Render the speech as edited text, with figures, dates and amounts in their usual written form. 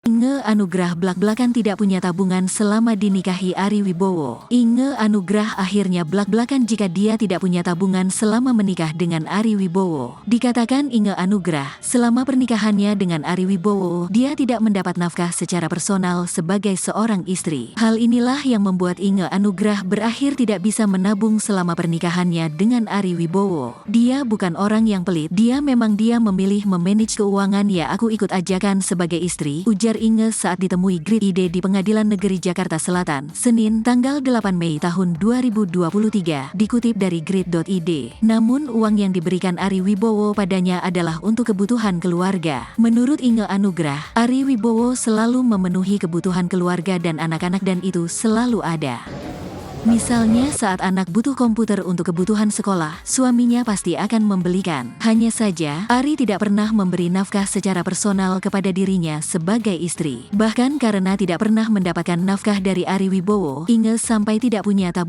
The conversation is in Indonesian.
Inge Anugrah blak-blakan tidak punya tabungan selama dinikahi Ari Wibowo. Inge Anugrah akhirnya blak-blakan jika dia tidak punya tabungan selama menikah dengan Ari Wibowo. Dikatakan Inge Anugrah, selama pernikahannya dengan Ari Wibowo, dia tidak mendapat nafkah secara personal sebagai seorang istri. Hal inilah yang membuat Inge Anugrah berakhir tidak bisa menabung selama pernikahannya dengan Ari Wibowo. Dia bukan orang yang pelit, dia memilih memanage keuangan. Ya, aku ikut ajakan sebagai istri, ujar Inge saat ditemui Grid ID di Pengadilan Negeri Jakarta Selatan, Senin, tanggal 8 Mei tahun 2023, dikutip dari Grid.id. Namun uang yang diberikan Ari Wibowo padanya adalah untuk kebutuhan keluarga. Menurut Inge Anugrah, Ari Wibowo selalu memenuhi kebutuhan keluarga dan anak-anak dan itu selalu ada. Misalnya saat anak butuh komputer untuk kebutuhan sekolah, suaminya pasti akan membelikan. Hanya saja, Ari tidak pernah memberi nafkah secara personal kepada dirinya sebagai istri. Bahkan karena tidak pernah mendapatkan nafkah dari Ari Wibowo, Inge sampai tidak punya tabungan